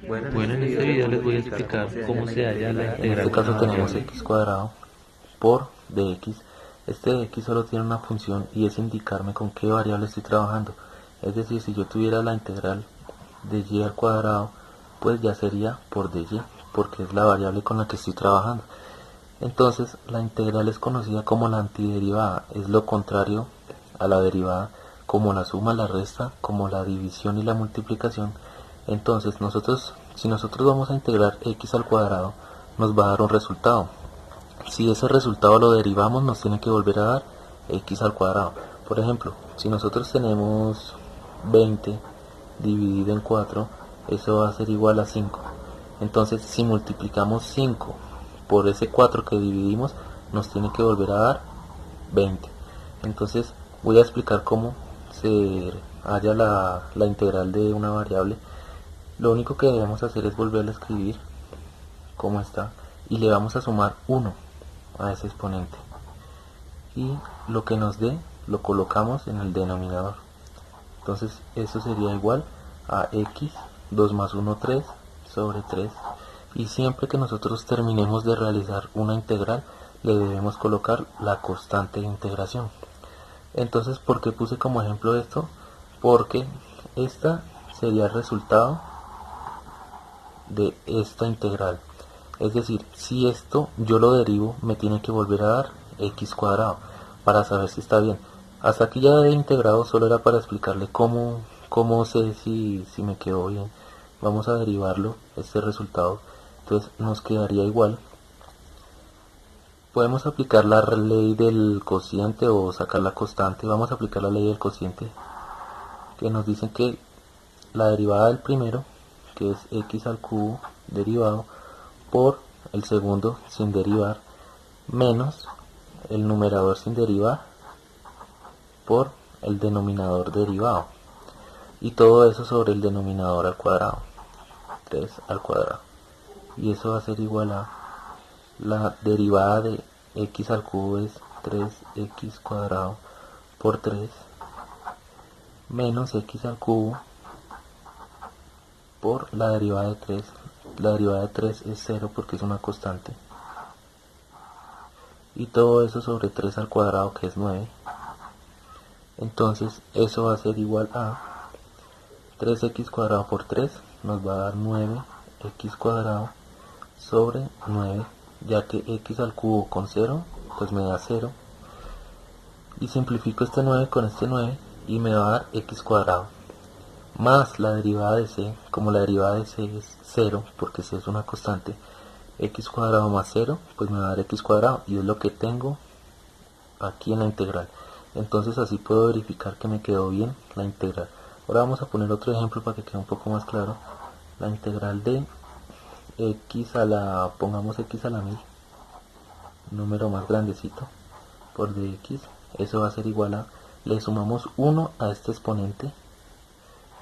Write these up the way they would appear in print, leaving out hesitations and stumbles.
Bueno, en este video les voy a explicar cómo se halla la En integral este de una caso tenemos variable. x cuadrado por dx. Este dx solo tiene una función y es indicarme con qué variable estoy trabajando. Es decir, si yo tuviera la integral de y al cuadrado, pues ya sería por dy, porque es la variable con la que estoy trabajando. Entonces, la integral es conocida como la antiderivada, es lo contrario a la derivada, como la suma, la resta, como la división y la multiplicación. Entonces, si nosotros vamos a integrar x al cuadrado, nos va a dar un resultado. Si ese resultado lo derivamos, nos tiene que volver a dar x al cuadrado. Por ejemplo, si nosotros tenemos 20 dividido en 4, eso va a ser igual a 5. Entonces, si multiplicamos 5 por ese 4 que dividimos, nos tiene que volver a dar 20. Entonces, voy a explicar cómo se halla la integral de una variable. Lo único que debemos hacer es volverla a escribir como está y le vamos a sumar 1 a ese exponente. Y lo que nos dé lo colocamos en el denominador. Entonces eso sería igual a x, 2 más 1, 3, sobre 3. Y siempre que nosotros terminemos de realizar una integral, le debemos colocar la constante de integración. Entonces, ¿por qué puse como ejemplo esto? Porque esta sería el resultado de esta integral. Es decir, si esto yo lo derivo, me tiene que volver a dar x cuadrado para saber si está bien. Hasta aquí ya he integrado, solo era para explicarle cómo sé si me quedó bien. Vamos a derivarlo, este resultado. Entonces nos quedaría igual. Podemos aplicar la ley del cociente o sacar la constante. Vamos a aplicar la ley del cociente, que nos dicen que la derivada del primero, que es x al cubo derivado, por el segundo sin derivar, menos el numerador sin derivar por el denominador derivado, y todo eso sobre el denominador al cuadrado, 3 al cuadrado, y eso va a ser igual a la derivada de x al cubo es 3x cuadrado por 3 menos x al cubo por la derivada de 3. La derivada de 3 es 0 porque es una constante, y todo eso sobre 3 al cuadrado, que es 9. Entonces eso va a ser igual a 3x cuadrado por 3, nos va a dar 9x cuadrado sobre 9, ya que x al cubo con 0 pues me da 0, y simplifico este 9 con este 9 y me va a dar x cuadrado más la derivada de c. Como la derivada de c es 0 porque c es una constante, x cuadrado más 0 pues me va a dar x cuadrado, y es lo que tengo aquí en la integral. Entonces así puedo verificar que me quedó bien la integral. Ahora vamos a poner otro ejemplo para que quede un poco más claro. La integral de x a la, pongamos x a la 1000, número más grandecito, por dx, eso va a ser igual a, le sumamos 1 a este exponente,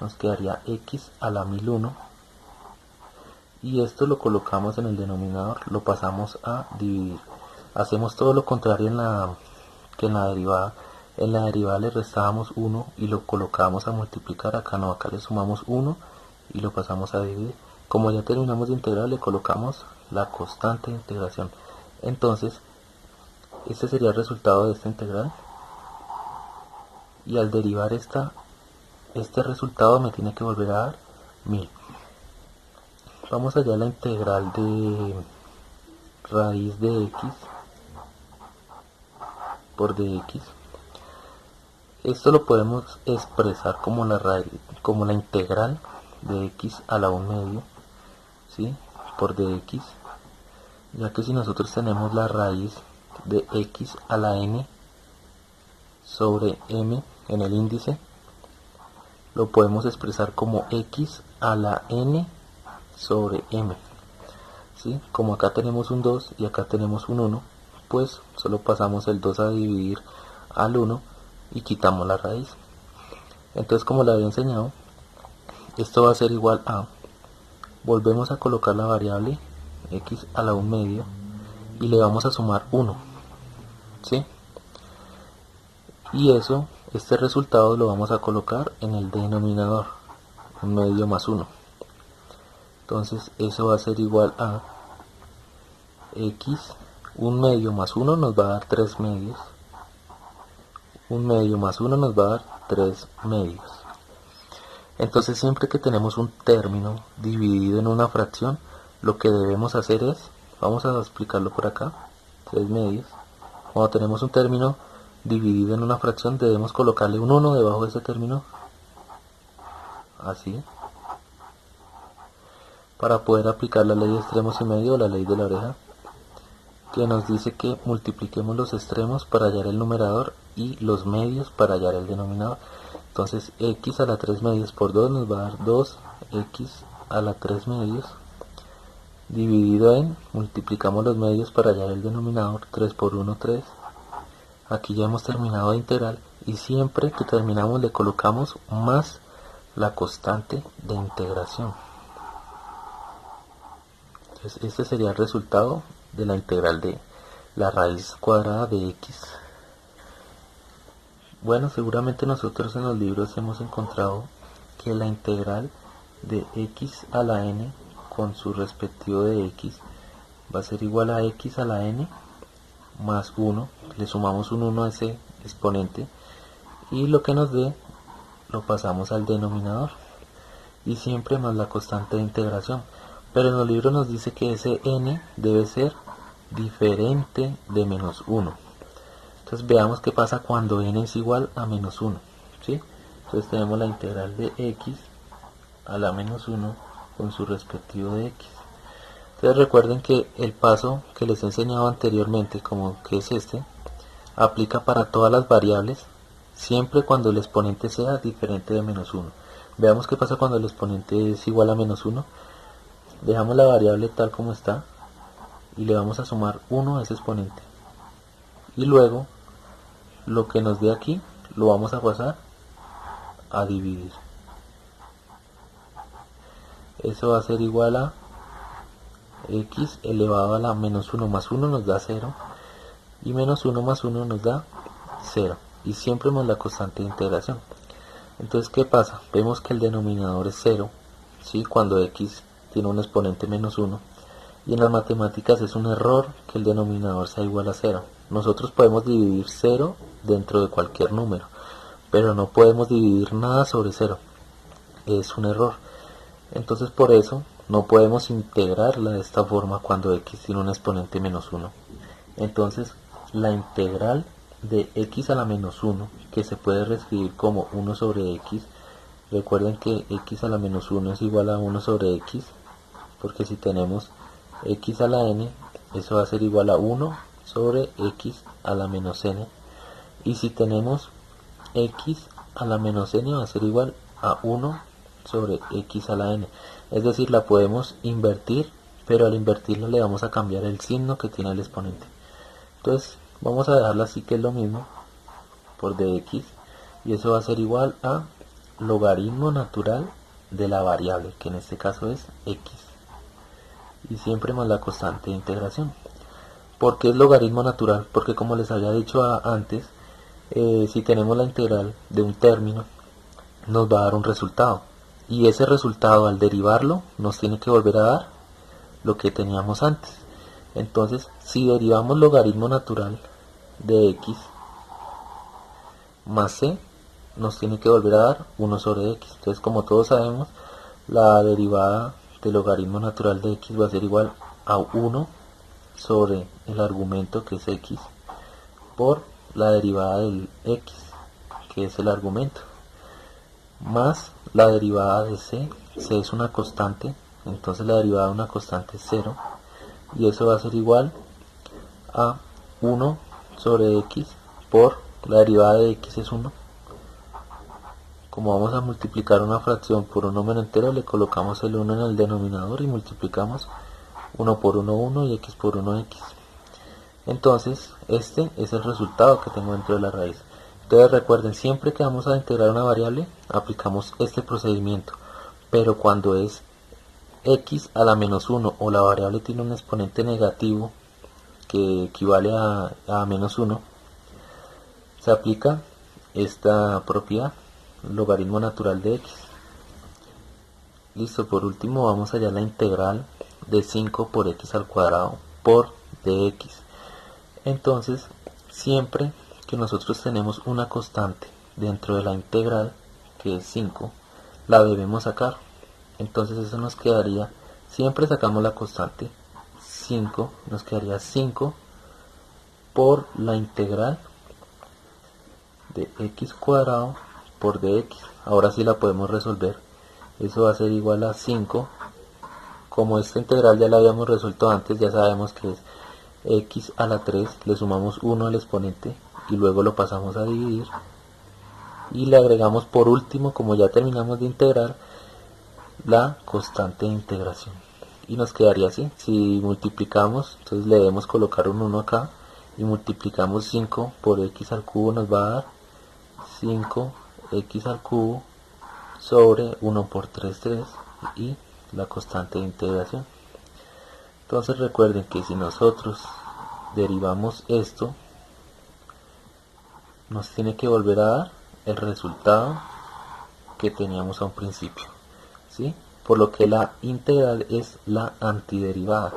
nos quedaría x a la 1001, y esto lo colocamos en el denominador, lo pasamos a dividir. Hacemos todo lo contrario que en la derivada. En la derivada le restábamos 1 y lo colocamos a multiplicar. Acá no, acá le sumamos 1 y lo pasamos a dividir. Como ya terminamos de integrar, le colocamos la constante de integración. Entonces, este sería el resultado de esta integral, y al derivar este resultado me tiene que volver a dar 1000. Vamos allá a la integral de raíz de x por dx. Esto lo podemos expresar como la raíz, como la integral de x a la 1 medio, ¿sí? Por dx, ya que si nosotros tenemos la raíz de x a la n sobre m en el índice, lo podemos expresar como x a la n sobre m, ¿sí? Como acá tenemos un 2 y acá tenemos un 1, pues solo pasamos el 2 a dividir al 1 y quitamos la raíz. Entonces, como le había enseñado, esto va a ser igual a, volvemos a colocar la variable x a la 1 medio y le vamos a sumar 1, ¿sí? Y eso, este resultado lo vamos a colocar en el denominador, 1 medio más 1. Entonces eso va a ser igual a x, un medio más 1 nos va a dar 3 medios, un medio más 1 nos va a dar 3 medios. Entonces siempre que tenemos un término dividido en una fracción, lo que debemos hacer es, vamos a explicarlo por acá, 3 medios. Cuando tenemos un término dividido en una fracción, debemos colocarle un 1 debajo de ese término, así, para poder aplicar la ley de extremos y medio o la ley de la oreja, que nos dice que multipliquemos los extremos para hallar el numerador y los medios para hallar el denominador. Entonces x a la 3 medios por 2 nos va a dar 2x a la 3 medios, dividido en, multiplicamos los medios para hallar el denominador, 3 por 1, 3. Aquí ya hemos terminado de integrar y siempre que terminamos le colocamos más la constante de integración. Entonces este sería el resultado de la integral de la raíz cuadrada de x. Bueno, seguramente nosotros en los libros hemos encontrado que la integral de x a la n con su respectivo de x va a ser igual a x a la n más 1, le sumamos un 1 a ese exponente y lo que nos dé lo pasamos al denominador y siempre más la constante de integración. Pero en los libros nos dice que ese n debe ser diferente de menos 1. Entonces veamos qué pasa cuando n es igual a menos 1, ¿sí? Entonces tenemos la integral de x a la menos 1 con su respectivo de x. Entonces recuerden que el paso que les he enseñado anteriormente, como que es este, aplica para todas las variables, siempre cuando el exponente sea diferente de menos 1. Veamos qué pasa cuando el exponente es igual a menos 1. Dejamos la variable tal como está y le vamos a sumar 1 a ese exponente. Y luego, lo que nos dé aquí, lo vamos a pasar a dividir. Eso va a ser igual a x elevado a la menos 1 más 1 nos da 0. Y menos 1 más 1 nos da 0. Y siempre más la constante de integración. Entonces, ¿qué pasa? Vemos que el denominador es 0, ¿sí? Cuando x tiene un exponente menos 1. Y en las matemáticas es un error que el denominador sea igual a 0. Nosotros podemos dividir 0 dentro de cualquier número, pero no podemos dividir nada sobre 0. Es un error. Entonces por eso no podemos integrarla de esta forma cuando x tiene un exponente menos 1. Entonces la integral de x a la menos 1, que se puede reescribir como 1 sobre x, recuerden que x a la menos 1 es igual a 1 sobre x, porque si tenemos x a la n, eso va a ser igual a 1 sobre x a la menos n. Y si tenemos x a la menos n, va a ser igual a 1 sobre x a la n. Es decir, la podemos invertir, pero al invertirla le vamos a cambiar el signo que tiene el exponente. Entonces vamos a dejarla así, que es lo mismo, por dx, y eso va a ser igual a logaritmo natural de la variable, que en este caso es x, y siempre más la constante de integración. ¿Por qué es logaritmo natural? Porque como les había dicho antes, si tenemos la integral de un término, nos va a dar un resultado, y ese resultado al derivarlo nos tiene que volver a dar lo que teníamos antes. Entonces, si derivamos logaritmo natural de x más c, nos tiene que volver a dar 1 sobre x. Entonces, como todos sabemos, la derivada del logaritmo natural de x va a ser igual a 1 sobre el argumento, que es x, por la derivada del x, que es el argumento, más la derivada de c. C es una constante, entonces la derivada de una constante es 0, y eso va a ser igual a 1 sobre x por la derivada de x es 1. Como vamos a multiplicar una fracción por un número entero, le colocamos el 1 en el denominador y multiplicamos 1 por 1, 1 y x por 1, x. Entonces, este es el resultado que tengo dentro de la raíz. Entonces recuerden, siempre que vamos a integrar una variable, aplicamos este procedimiento. Pero cuando es x a la menos 1 o la variable tiene un exponente negativo que equivale a menos 1, se aplica esta propiedad, logaritmo natural de x. Listo, por último vamos allá a la integral de 5 por x al cuadrado por dx. Entonces, siempre que nosotros tenemos una constante dentro de la integral, que es 5, la debemos sacar. Entonces eso nos quedaría, siempre sacamos la constante 5, nos quedaría 5 por la integral de x cuadrado por dx. Ahora sí la podemos resolver. Eso va a ser igual a 5. Como esta integral ya la habíamos resuelto antes, ya sabemos que es x a la 3, le sumamos 1 al exponente y luego lo pasamos a dividir. Y le agregamos por último, como ya terminamos de integrar, la constante de integración. Y nos quedaría así. Si multiplicamos, entonces le debemos colocar un 1 acá. Y multiplicamos 5 por x al cubo, nos va a dar 5x al cubo sobre 1 por 3, 3, y la constante de integración. Entonces recuerden que si nosotros derivamos esto, nos tiene que volver a dar el resultado que teníamos a un principio, ¿sí? Por lo que la integral es la antiderivada.